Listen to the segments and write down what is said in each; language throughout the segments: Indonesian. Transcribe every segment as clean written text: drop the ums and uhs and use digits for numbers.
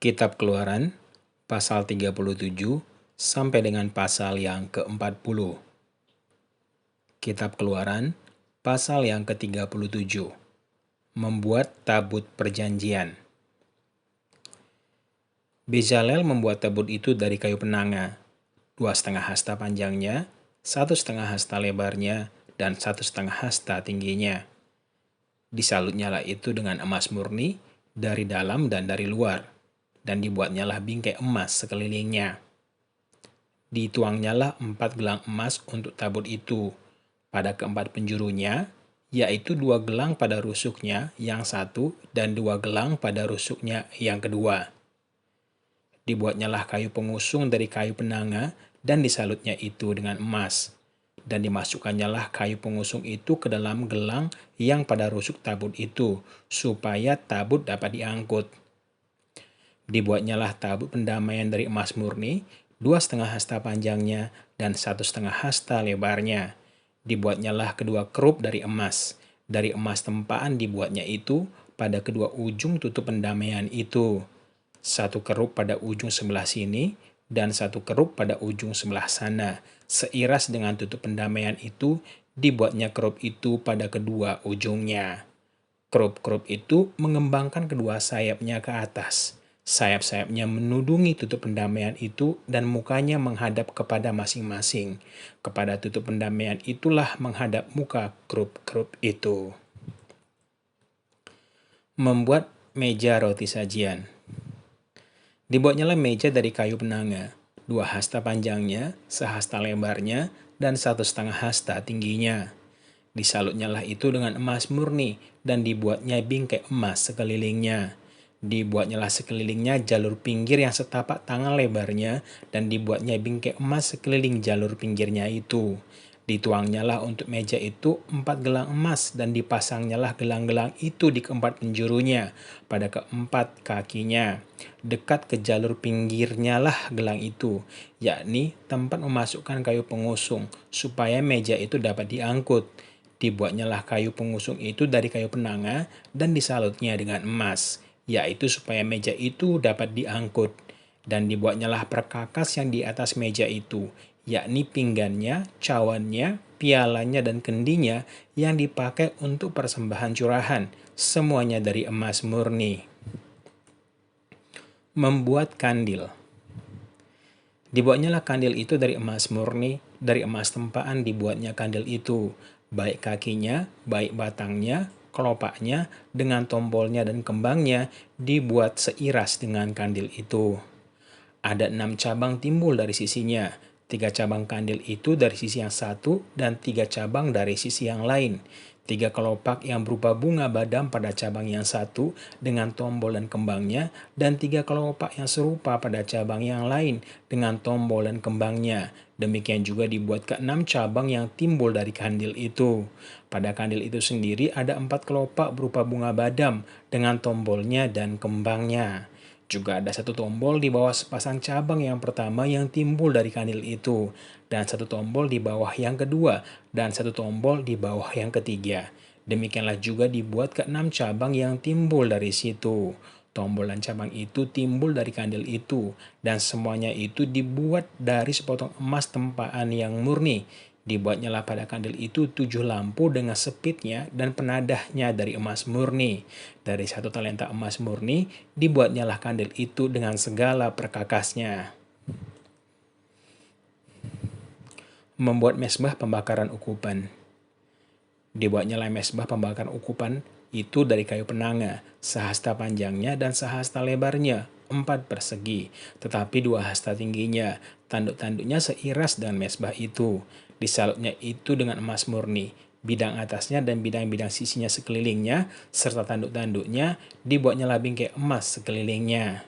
Kitab Keluaran, pasal 37, sampai dengan pasal yang ke-40. Kitab Keluaran, pasal yang ke-37. Membuat tabut perjanjian. Bezalel membuat tabut itu dari kayu penanga, 2,5 hasta panjangnya, 1,5 hasta lebarnya, dan 1,5 hasta tingginya. Disalutnyalah itu dengan emas murni dari dalam dan dari luar, dan dibuatnyalah bingkai emas sekelilingnya. Dituangnyalah 4 gelang emas untuk tabut itu pada keempat penjurunya, yaitu 2 gelang pada rusuknya yang satu dan 2 gelang pada rusuknya yang kedua. Dibuatnyalah kayu pengusung dari kayu penanga dan disalutnya itu dengan emas. Dan dimasukannyalah kayu pengusung itu ke dalam gelang yang pada rusuk tabut itu, supaya tabut dapat diangkut. Dibuatnyalah tabut pendamaian dari emas murni, 2,5 hasta panjangnya dan 1,5 hasta lebarnya. Dibuatnyalah kedua kerup dari emas. Dari emas tempaan dibuatnya itu pada kedua ujung tutup pendamaian itu. 1 kerup pada ujung sebelah sini dan 1 kerup pada ujung sebelah sana. Seiras dengan tutup pendamaian itu, dibuatnya kerup itu pada kedua ujungnya. Kerup-kerup itu mengembangkan kedua sayapnya ke atas. Sayap-sayapnya menudungi tutup pendamaian itu dan mukanya menghadap kepada masing-masing. Kepada tutup pendamaian itulah menghadap muka kerup-kerup itu. Membuat meja roti sajian. Dibuatnyalah meja dari kayu penanga, 2 hasta panjangnya, 1 hasta lebarnya, dan 1,5 hasta tingginya. Disalutnyalah itu dengan emas murni, dan dibuatnya bingkai emas sekelilingnya. Dibuatnyalah sekelilingnya jalur pinggir yang setapak tangan lebarnya, dan dibuatnya bingkai emas sekeliling jalur pinggirnya itu. Dituangnyalah untuk meja itu 4 gelang emas, dan dipasangnyalah gelang-gelang itu di keempat penjurunya, pada keempat kakinya. Dekat ke jalur pinggirnya lah gelang itu, yakni tempat memasukkan kayu pengusung, supaya meja itu dapat diangkut. Dibuatnyalah kayu pengusung itu dari kayu penanga, dan disalutnya dengan emas, yaitu supaya meja itu dapat diangkut. Dan dibuatnyalah perkakas yang di atas meja itu, yakni pinggannya, cawannya, pialanya, dan kendinya yang dipakai untuk persembahan curahan, semuanya dari emas murni. Membuat kandil. Dibuatnyalah kandil itu dari emas murni, dari emas tempaan dibuatnya kandil itu, baik kakinya, baik batangnya, kelopaknya, dengan tombolnya dan kembangnya, dibuat seiras dengan kandil itu. Ada 6 cabang timbul dari sisinya, 3 cabang kandil itu dari sisi yang satu dan 3 cabang dari sisi yang lain. 3 kelopak yang berupa bunga badam pada cabang yang satu dengan tombol dan kembangnya, dan 3 kelopak yang serupa pada cabang yang lain dengan tombol dan kembangnya. Demikian juga dibuat ke-6 cabang yang timbul dari kandil itu. Pada kandil itu sendiri ada 4 kelopak berupa bunga badam dengan tombolnya dan kembangnya. Juga ada 1 tombol di bawah sepasang cabang yang pertama yang timbul dari kandil itu, dan 1 tombol di bawah yang kedua, dan 1 tombol di bawah yang ketiga. Demikianlah juga dibuat ke-6 cabang yang timbul dari situ. Tombol dan cabang itu timbul dari kandil itu, dan semuanya itu dibuat dari sepotong emas tempaan yang murni. Dibuatnyalah pada kandil itu 7 lampu dengan sepitnya dan penadahnya dari emas murni. Dari 1 talenta emas murni, dibuatnyalah kandil itu dengan segala perkakasnya. Membuat mesbah pembakaran ukupan. Dibuatnyalah mesbah pembakaran ukupan itu dari kayu penanga, 1 hasta panjangnya dan 1 hasta lebarnya, 4 persegi, tetapi 2 hasta tingginya. Tanduk-tanduknya seiras dengan mesbah itu. Disalutnya itu dengan emas murni. Bidang atasnya dan bidang-bidang sisinya sekelilingnya, serta tanduk-tanduknya, dibuatnyalah bingkai emas sekelilingnya.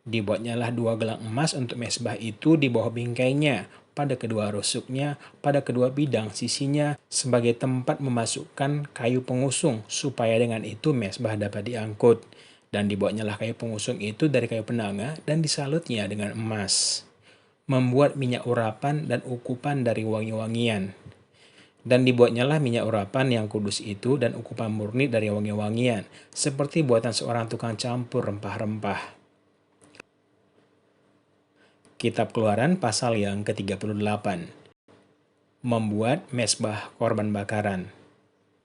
Dibuatnyalah 2 gelang emas untuk mesbah itu di bawah bingkainya, pada kedua rusuknya, pada kedua bidang sisinya, sebagai tempat memasukkan kayu pengusung, supaya dengan itu mesbah dapat diangkut. Dan dibuatnyalah kayu pengusung itu dari kayu penanga, dan disalutnya dengan emas. Membuat minyak urapan dan ukupan dari wangi-wangian. Dan dibuatnyalah minyak urapan yang kudus itu dan ukupan murni dari wangi-wangian, seperti buatan seorang tukang campur rempah-rempah. Kitab Keluaran pasal yang ke-38. Membuat mesbah korban bakaran.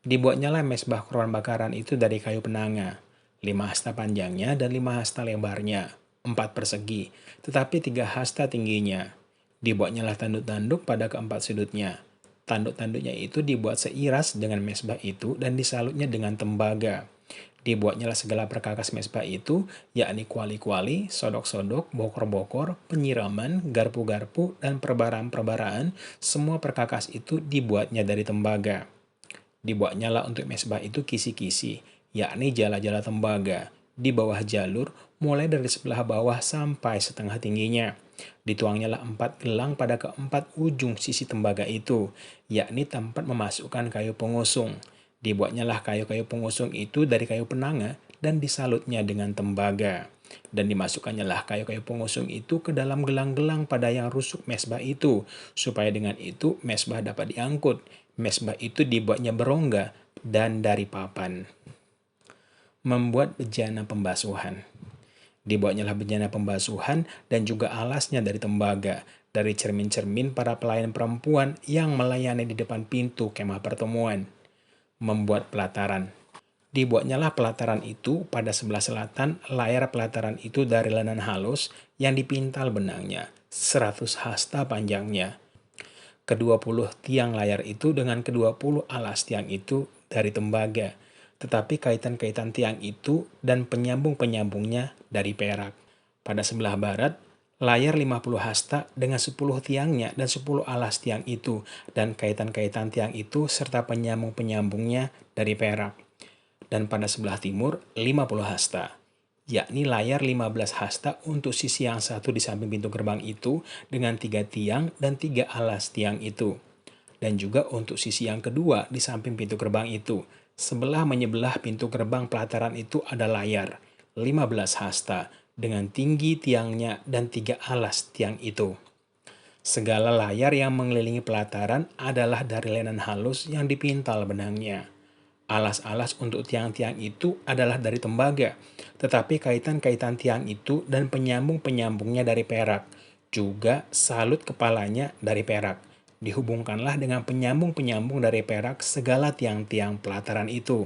Dibuatnyalah mesbah korban bakaran itu dari kayu penanga, 5 hasta panjangnya dan 5 hasta lebarnya, 4 persegi, tetapi 3 hasta tingginya. Dibuatnyalah tanduk-tanduk pada keempat sudutnya. Tanduk-tanduknya itu dibuat seiras dengan mesbah itu dan disalutnya dengan tembaga. Dibuatnyalah segala perkakas mesbah itu, yakni kuali-kuali, sodok-sodok, bokor-bokor, penyiraman, garpu-garpu, dan perbaraan-perbaraan. Semua perkakas itu dibuatnya dari tembaga. Dibuatnyalah untuk mesbah itu kisi-kisi, yakni jala-jala tembaga, di bawah jalur, mulai dari sebelah bawah sampai setengah tingginya. Dituangnyalah 4 gelang pada keempat ujung sisi tembaga itu, yakni tempat memasukkan kayu pengusung. Dibuatnyalah kayu-kayu pengusung itu dari kayu penanga dan disalutnya dengan tembaga. Dan dimasukannyalah kayu-kayu pengusung itu ke dalam gelang-gelang pada yang rusuk mesbah itu, supaya dengan itu mesbah dapat diangkut. Mesbah itu dibuatnya berongga dan dari papan. Membuat bejana pembasuhan. Dibuatnyalah bejana pembasuhan dan juga alasnya dari tembaga, dari cermin-cermin para pelayan perempuan yang melayani di depan pintu kemah pertemuan. Membuat pelataran. Dibuatnyalah pelataran itu pada sebelah selatan, layar pelataran itu dari lenan halus yang dipintal benangnya, 100 hasta panjangnya. Kedua-puluh tiang layar itu dengan kedua-puluh alas tiang itu dari tembaga, tetapi kaitan-kaitan tiang itu dan penyambung-penyambungnya dari perak. Pada sebelah barat, layar 50 hasta dengan 10 tiangnya dan 10 alas tiang itu, dan kaitan-kaitan tiang itu serta penyambung-penyambungnya dari perak. Dan pada sebelah timur, 50 hasta, yakni layar 15 hasta untuk sisi yang satu di samping pintu gerbang itu dengan 3 tiang dan 3 alas tiang itu. Dan juga untuk sisi yang kedua di samping pintu gerbang itu, sebelah menyebelah pintu gerbang pelataran itu ada layar, 15 hasta, dengan tinggi tiangnya dan 3 alas tiang itu. Segala layar yang mengelilingi pelataran adalah dari lenan halus yang dipintal benangnya. Alas-alas untuk tiang-tiang itu adalah dari tembaga, tetapi kaitan-kaitan tiang itu dan penyambung-penyambungnya dari perak, juga salut kepalanya dari perak. Dihubungkanlah dengan penyambung-penyambung dari perak segala tiang-tiang pelataran itu.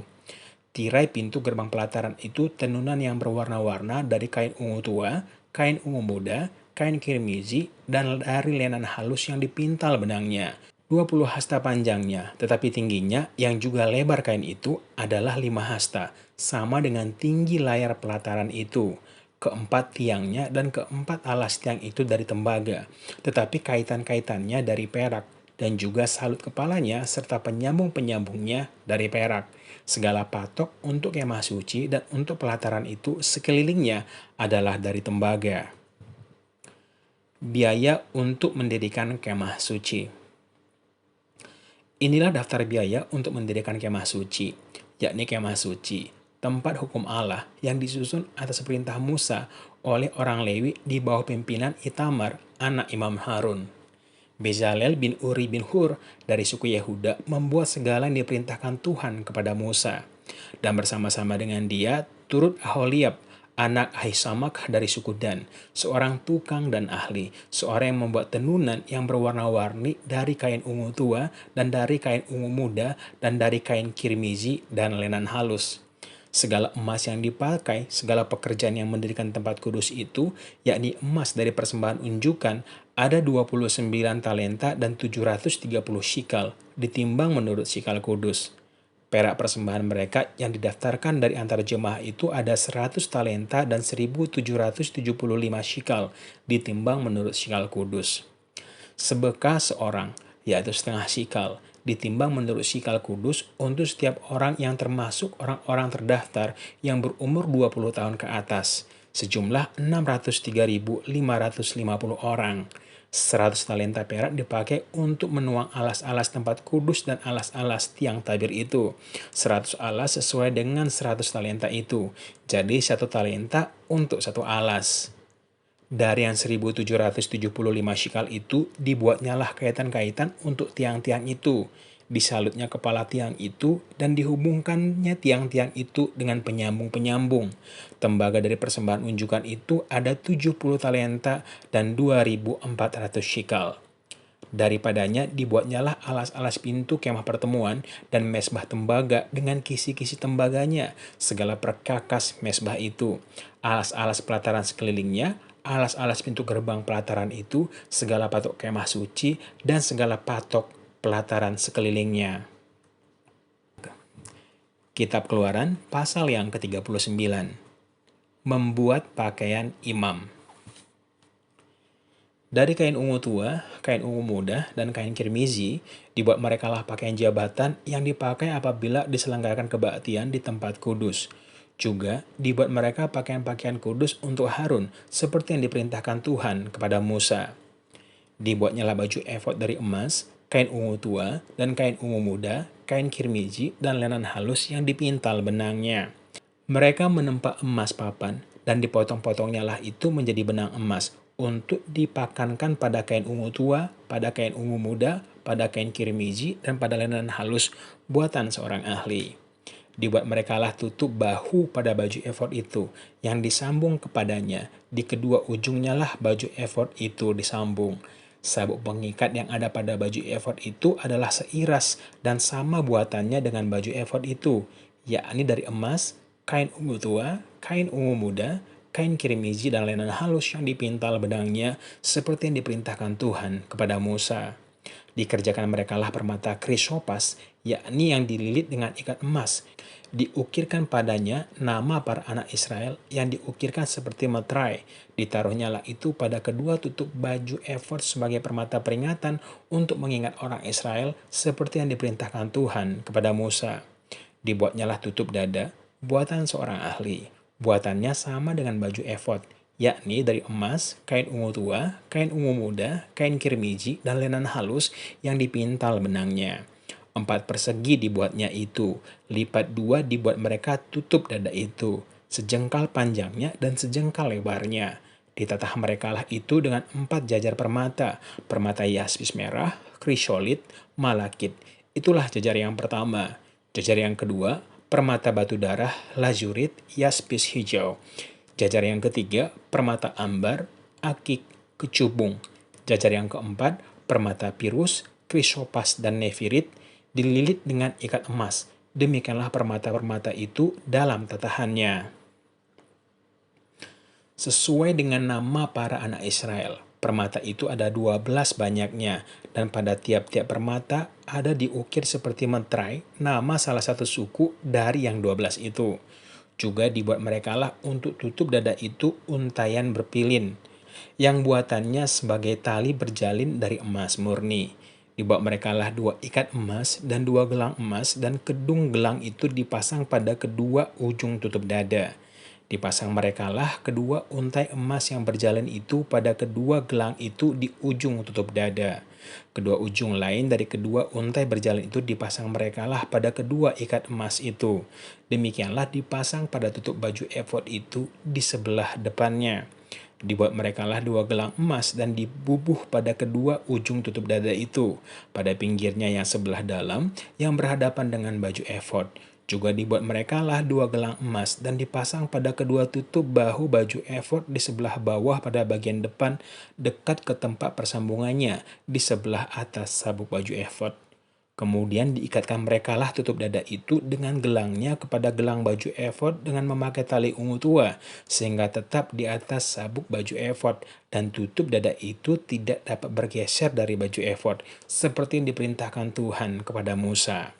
Tirai pintu gerbang pelataran itu tenunan yang berwarna-warna dari kain ungu tua, kain ungu muda, kain kirmizi, dan dari lenan halus yang dipintal benangnya. 20 hasta panjangnya, tetapi tingginya yang juga lebar kain itu adalah 5 hasta, sama dengan tinggi layar pelataran itu. Keempat tiangnya dan keempat alas tiang itu dari tembaga, tetapi kaitan-kaitannya dari perak, dan juga salut kepalanya serta penyambung-penyambungnya dari perak. Segala patok untuk kemah suci dan untuk pelataran itu sekelilingnya adalah dari tembaga. Biaya untuk mendirikan kemah suci. Inilah daftar biaya untuk mendirikan kemah suci, yakni kemah suci, tempat hukum Allah yang disusun atas perintah Musa oleh orang Lewi di bawah pimpinan Itamar, anak Imam Harun. Bezalel bin Uri bin Hur dari suku Yehuda membuat segala yang diperintahkan Tuhan kepada Musa. Dan bersama-sama dengan dia turut Aholiab, anak Ahisamak dari suku Dan, seorang tukang dan ahli, seorang yang membuat tenunan yang berwarna-warni dari kain ungu tua dan dari kain ungu muda dan dari kain kirmizi dan lenan halus. Segala emas yang dipakai, segala pekerjaan yang mendirikan tempat kudus itu, yakni emas dari persembahan unjukan, ada 29 talenta dan 730 shikal, ditimbang menurut shikal kudus. Perak persembahan mereka yang didaftarkan dari antara jemaah itu ada 100 talenta dan 1775 shikal, ditimbang menurut shikal kudus. Sebekah seorang, yaitu setengah shikal, ditimbang menurut shikal kudus untuk setiap orang yang termasuk orang-orang terdaftar yang berumur 20 tahun ke atas, sejumlah 603.550 orang. 100 talenta perak dipakai untuk menuang alas-alas tempat kudus dan alas-alas tiang tabir itu. 100 alas sesuai dengan 100 talenta itu. Jadi 1 talenta untuk 1 alas. Dari yang 1775 shikal itu dibuatnyalah kaitan-kaitan untuk tiang-tiang itu. Disalutnya kepala tiang itu dan dihubungkannya tiang-tiang itu dengan penyambung-penyambung. Tembaga dari persembahan unjukan itu ada 70 talenta dan 2.400 shikal. Daripadanya dibuatnyalah alas-alas pintu kemah pertemuan dan mesbah tembaga dengan kisi-kisi tembaganya, segala perkakas mesbah itu, alas-alas pelataran sekelilingnya, alas-alas pintu gerbang pelataran itu, segala patok kemah suci, dan segala patok pelataran sekelilingnya. Kitab Keluaran pasal yang ke-39. Membuat pakaian imam. Dari kain ungu tua, kain ungu muda, dan kain kirmizi, dibuat merekalah pakaian jabatan yang dipakai apabila diselenggarakan kebaktian di tempat kudus. Juga dibuat mereka pakaian-pakaian kudus untuk Harun, seperti yang diperintahkan Tuhan kepada Musa. Dibuatnyalah baju efod dari emas, kain ungu tua, dan kain ungu muda, kain kirmizi, dan lenan halus yang dipintal benangnya. Mereka menempa emas papan, dan dipotong-potongnya lah itu menjadi benang emas, untuk dipakankan pada kain ungu tua, pada kain ungu muda, pada kain kirmizi, dan pada lenan halus buatan seorang ahli. Dibuat merekalah tutup bahu pada baju efod itu, yang disambung kepadanya. Di kedua ujungnya lah baju efod itu disambung. Sabuk pengikat yang ada pada baju efod itu adalah seiras dan sama buatannya dengan baju efod itu, yakni dari emas, kain ungu tua, kain ungu muda, kain kirmizi, dan lenan halus yang dipintal benangnya seperti yang diperintahkan Tuhan kepada Musa. Dikerjakan merekalah permata krisopas, yakni yang dililit dengan ikat emas. Diukirkan padanya nama para anak Israel yang diukirkan seperti meterai. Ditaruhnyalah itu pada kedua tutup baju efod sebagai permata peringatan untuk mengingat orang Israel seperti yang diperintahkan Tuhan kepada Musa. Dibuatnyalah tutup dada, buatan seorang ahli. Buatannya sama dengan baju efod, yakni dari emas, kain ungu tua, kain ungu muda, kain kirmizi, dan lenan halus yang dipintal benangnya. 4 persegi dibuatnya itu, lipat 2 dibuat mereka tutup dada itu, sejengkal panjangnya dan sejengkal lebarnya. Ditatah merekalah itu dengan 4 jajar permata, permata yaspis merah, krisolit, malakit. Itulah jajar yang pertama. Jajar yang kedua, permata batu darah, lazurit, yaspis hijau. Jajar yang ketiga, permata ambar, akik, kecubung. Jajar yang keempat, permata pirus, krisopas, dan nefirit, dililit dengan ikat emas. Demikianlah permata-permata itu dalam tatahannya. Sesuai dengan nama para anak Israel, permata itu ada 12 banyaknya, dan pada tiap-tiap permata ada diukir seperti meterai nama salah satu suku dari yang 12 itu. Juga dibuat merekalah untuk tutup dada itu untayan berpilin, yang buatannya sebagai tali berjalin dari emas murni. Dibuat merekalah 2 ikat emas dan 2 gelang emas, dan kedung gelang itu dipasang pada kedua ujung tutup dada. Dipasang merekalah kedua untai emas yang berjalan itu pada kedua gelang itu di ujung tutup dada. Kedua ujung lain dari kedua untai berjalan itu dipasang merekalah pada kedua ikat emas itu. Demikianlah dipasang pada tutup baju efod itu di sebelah depannya. Dibuat merekalah 2 gelang emas dan dibubuh pada kedua ujung tutup dada itu, pada pinggirnya yang sebelah dalam yang berhadapan dengan baju efod. Juga dibuat merekalah 2 gelang emas dan dipasang pada kedua tutup bahu baju efod di sebelah bawah pada bagian depan dekat ke tempat persambungannya di sebelah atas sabuk baju efod. Kemudian diikatkan merekalah tutup dada itu dengan gelangnya kepada gelang baju efod dengan memakai tali ungu tua, sehingga tetap di atas sabuk baju efod, dan tutup dada itu tidak dapat bergeser dari baju efod, seperti yang diperintahkan Tuhan kepada Musa.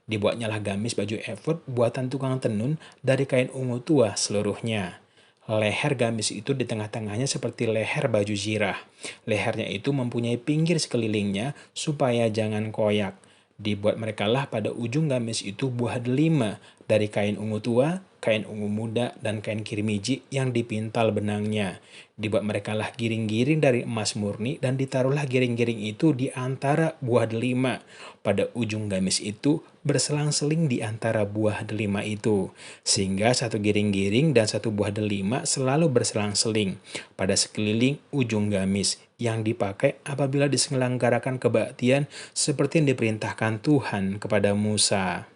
Dibuatnyalah gamis baju efod buatan tukang tenun dari kain ungu tua seluruhnya. Leher gamis itu di tengah-tengahnya seperti leher baju zirah. Lehernya itu mempunyai pinggir sekelilingnya supaya jangan koyak. Dibuat merekalah pada ujung gamis itu buah delima dari kain ungu tua, kain ungu muda, dan kain kirmiji yang dipintal benangnya. Dibuat merekalah giring-giring dari emas murni, dan ditaruhlah giring-giring itu di antara buah delima. Pada ujung gamis itu berselang-seling di antara buah delima itu, sehingga satu giring-giring dan satu buah delima selalu berselang-seling pada sekeliling ujung gamis yang dipakai apabila diselenggarakan kebaktian seperti yang diperintahkan Tuhan kepada Musa.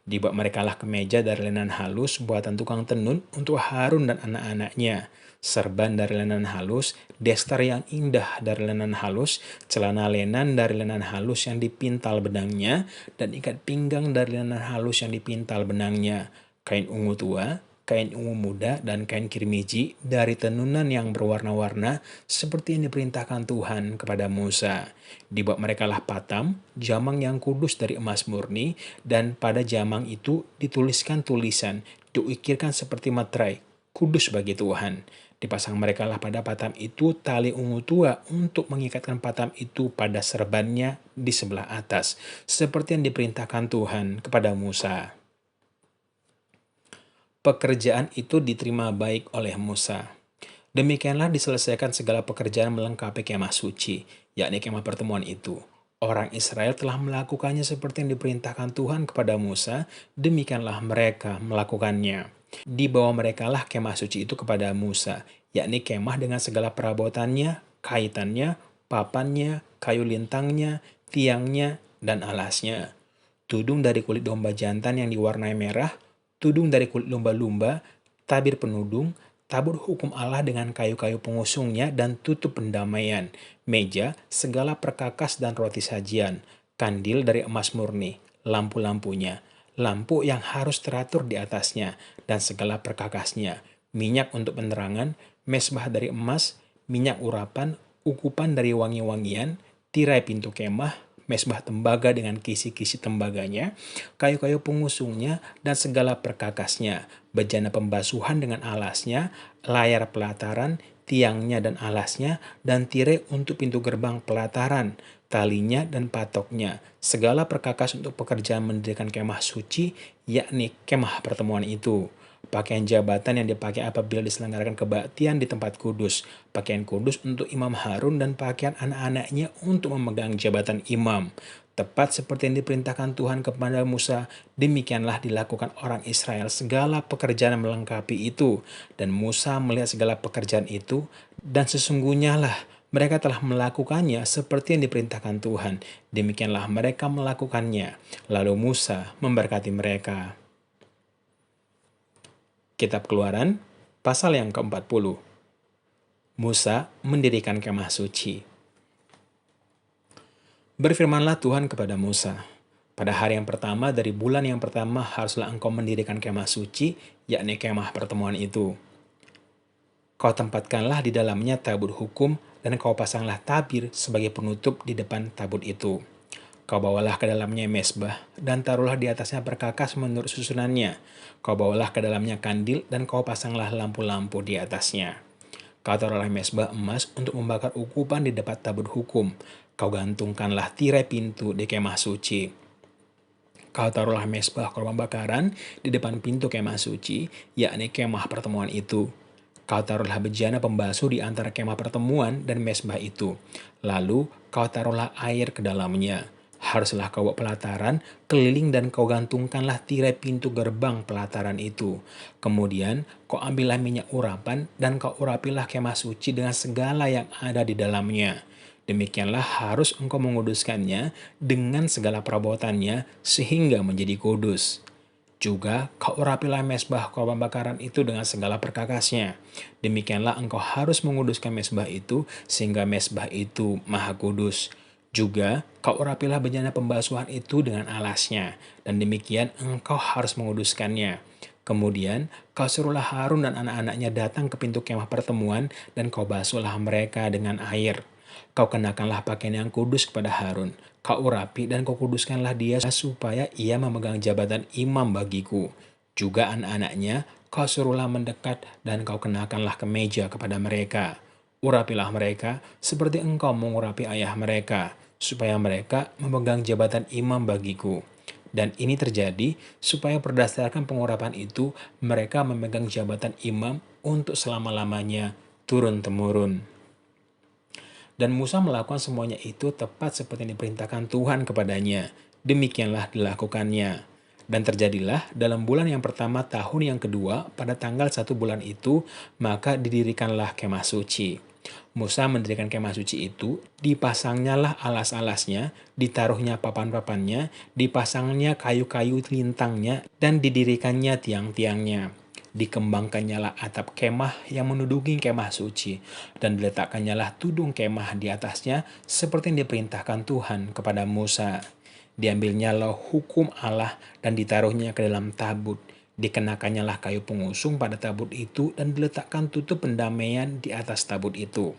Dibuat merekalah kemeja dari lenan halus buatan tukang tenun untuk Harun dan anak-anaknya, serban dari lenan halus, daster yang indah dari lenan halus, celana lenan dari lenan halus yang dipintal benangnya, dan ikat pinggang dari lenan halus yang dipintal benangnya, kain ungu tua, kain ungu muda, dan kain kirmiji dari tenunan yang berwarna-warna seperti yang diperintahkan Tuhan kepada Musa. Dibuat merekalah patam, jamang yang kudus dari emas murni, dan pada jamang itu dituliskan tulisan, diukirkan seperti materai, kudus bagi Tuhan. Dipasang merekalah pada patam itu tali ungu tua untuk mengikatkan patam itu pada serbannya di sebelah atas, seperti yang diperintahkan Tuhan kepada Musa. Pekerjaan itu diterima baik oleh Musa. Demikianlah diselesaikan segala pekerjaan melengkapi kemah suci, yakni kemah pertemuan itu. Orang Israel telah melakukannya seperti yang diperintahkan Tuhan kepada Musa, demikianlah mereka melakukannya. Dibawa merekalah kemah suci itu kepada Musa, yakni kemah dengan segala perabotannya, kaitannya, papannya, kayu lintangnya, tiangnya, dan alasnya. Tudung dari kulit domba jantan yang diwarnai merah, tudung dari kulit lumba-lumba, tabir penudung, tabur hukum Allah dengan kayu-kayu pengusungnya dan tutup pendamaian, meja, segala perkakas dan roti sajian, kandil dari emas murni, lampu-lampunya, lampu yang harus teratur di atasnya, dan segala perkakasnya, minyak untuk penerangan, mesbah dari emas, minyak urapan, ukupan dari wangi-wangian, tirai pintu kemah, mesbah tembaga dengan kisi-kisi tembaganya, kayu-kayu pengusungnya, dan segala perkakasnya, bejana pembasuhan dengan alasnya, layar pelataran, tiangnya dan alasnya, dan tirai untuk pintu gerbang pelataran, talinya dan patoknya, segala perkakas untuk pekerjaan mendirikan kemah suci, yakni kemah pertemuan itu. Pakaian jabatan yang dipakai apabila diselenggarakan kebaktian di tempat kudus, pakaian kudus untuk Imam Harun dan pakaian anak-anaknya untuk memegang jabatan imam. Tepat seperti yang diperintahkan Tuhan kepada Musa, demikianlah dilakukan orang Israel segala pekerjaan melengkapi itu. Dan Musa melihat segala pekerjaan itu, dan sesungguhnya lah mereka telah melakukannya seperti yang diperintahkan Tuhan. Demikianlah mereka melakukannya. Lalu Musa memberkati mereka. Kitab Keluaran, pasal yang ke-40. Musa mendirikan kemah suci. Berfirmanlah Tuhan kepada Musa, pada hari yang pertama dari bulan yang pertama haruslah engkau mendirikan kemah suci, yakni kemah pertemuan itu. Kau tempatkanlah di dalamnya tabut hukum, dan kau pasanglah tabir sebagai penutup di depan tabut itu. Kau bawalah ke dalamnya mesbah, dan taruhlah di atasnya perkakas menurut susunannya. Kau bawalah ke dalamnya kandil, dan kau pasanglah lampu-lampu di atasnya. Kau taruhlah mesbah emas untuk membakar ukupan di depan tabut hukum. Kau gantungkanlah tirai pintu di kemah suci. Kau taruhlah mesbah korban bakaran di depan pintu kemah suci, yakni kemah pertemuan itu. Kau taruhlah bejana pembasuh di antara kemah pertemuan dan mesbah itu. Lalu kau taruhlah air ke dalamnya. Haruslah kau buat pelataran keliling dan kau gantungkanlah tirai pintu gerbang pelataran itu. Kemudian kau ambillah minyak urapan dan kau urapilah kemah suci dengan segala yang ada di dalamnya. Demikianlah harus engkau menguduskannya dengan segala perabotannya sehingga menjadi kudus. Juga kau urapilah mesbah korban bakaran itu dengan segala perkakasnya. Demikianlah engkau harus menguduskan mesbah itu sehingga mesbah itu maha kudus. Juga kau urapilah bejana pembasuhan itu dengan alasnya, dan demikian engkau harus menguduskannya. Kemudian kau suruhlah Harun dan anak-anaknya datang ke pintu kemah pertemuan, dan kau basuhlah mereka dengan air. Kau kenakanlah pakaian yang kudus kepada Harun. Kau urapi dan kau kuduskanlah dia supaya ia memegang jabatan imam bagiku. Juga anak-anaknya kau suruhlah mendekat dan kau kenakanlah kemeja kepada mereka. Urapilah mereka seperti engkau mengurapi ayah mereka, supaya mereka memegang jabatan imam bagiku. Dan ini terjadi supaya berdasarkan pengurapan itu, mereka memegang jabatan imam untuk selama-lamanya turun-temurun. Dan Musa melakukan semuanya itu tepat seperti yang diperintahkan Tuhan kepadanya. Demikianlah dilakukannya. Dan terjadilah dalam bulan yang pertama tahun yang kedua, pada tanggal 1 bulan itu, maka didirikanlah kemah suci. Musa mendirikan kemah suci itu, dipasangnyalah alas-alasnya, ditaruhnya papan-papannya, dipasangnya kayu-kayu lintangnya, dan didirikannya tiang-tiangnya. Dikembangkannyalah atap kemah yang menuduki kemah suci, dan diletakkannya tudung kemah di atasnya, seperti yang diperintahkan Tuhan kepada Musa. Diambilnyalah hukum Allah dan ditaruhnya ke dalam tabut. Dikenakannya kayu pengusung pada tabut itu dan diletakkan tutup pendamaian di atas tabut itu.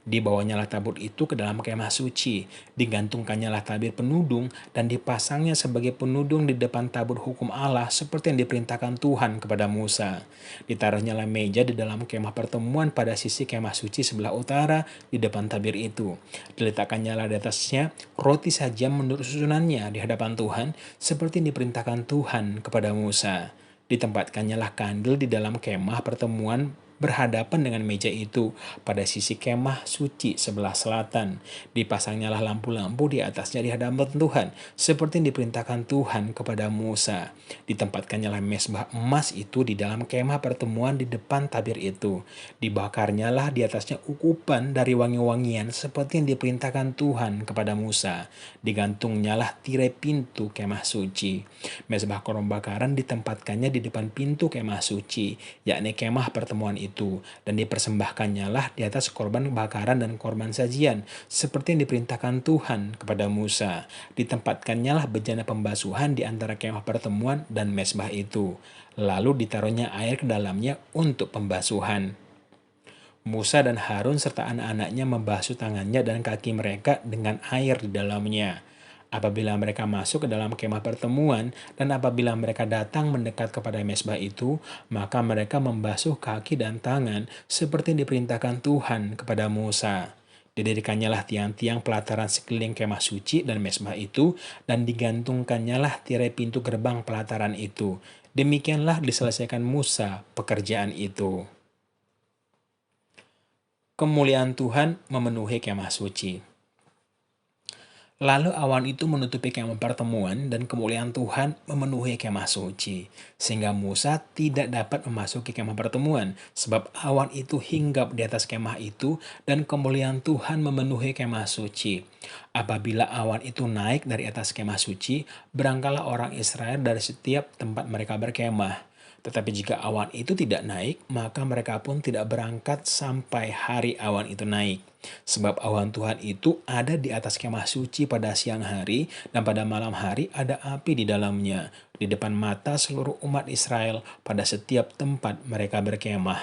Dibawanyalah tabut itu ke dalam kemah suci. Digantungkannyalah tabir penudung dan dipasangnya sebagai penudung di depan tabut hukum Allah seperti yang diperintahkan Tuhan kepada Musa. Ditaruhnyalah meja di dalam kemah pertemuan pada sisi kemah suci sebelah utara di depan tabir itu. Diletakkannya di atasnya roti sajian menurut susunannya di hadapan Tuhan seperti yang diperintahkan Tuhan kepada Musa. Ditempatkannya kandil di dalam kemah pertemuan berhadapan dengan meja itu pada sisi kemah suci sebelah selatan. Dipasangnyalah lampu-lampu di atasnya di hadapan Tuhan, seperti yang diperintahkan Tuhan kepada Musa. Ditempatkannya mezbah emas itu di dalam kemah pertemuan di depan tabir itu. Dibakarnyalah di atasnya ukupan dari wangi-wangian seperti yang diperintahkan Tuhan kepada Musa. Digantungnyalah tirai pintu kemah suci. Mezbah korban bakaran ditempatkannya di depan pintu kemah suci, yakni kemah pertemuan itu, dan dipersembahkannyalah di atas korban bakaran dan korban sajian, seperti yang diperintahkan Tuhan kepada Musa. Ditempatkannya bejana pembasuhan di antara kemah pertemuan dan mezbah itu, lalu ditaruhnya air ke dalamnya untuk pembasuhan. Musa dan Harun serta anak-anaknya membasuh tangannya dan kaki mereka dengan air di dalamnya. Apabila mereka masuk ke dalam kemah pertemuan dan apabila mereka datang mendekat kepada mezbah itu, maka mereka membasuh kaki dan tangan seperti yang diperintahkan Tuhan kepada Musa. Didirikannya tiang-tiang pelataran sekeliling kemah suci dan mezbah itu, dan digantungkannya tirai pintu gerbang pelataran itu. Demikianlah diselesaikan Musa pekerjaan itu. Kemuliaan Tuhan memenuhi kemah suci. Lalu awan itu menutupi kemah pertemuan dan kemuliaan Tuhan memenuhi kemah suci. Sehingga Musa tidak dapat memasuki kemah pertemuan sebab awan itu hinggap di atas kemah itu dan kemuliaan Tuhan memenuhi kemah suci. Apabila awan itu naik dari atas kemah suci, berangkatlah orang Israel dari setiap tempat mereka berkemah. Tetapi jika awan itu tidak naik, maka mereka pun tidak berangkat sampai hari awan itu naik. Sebab awan Tuhan itu ada di atas kemah suci pada siang hari, dan pada malam hari ada api di dalamnya, di depan mata seluruh umat Israel pada setiap tempat mereka berkemah.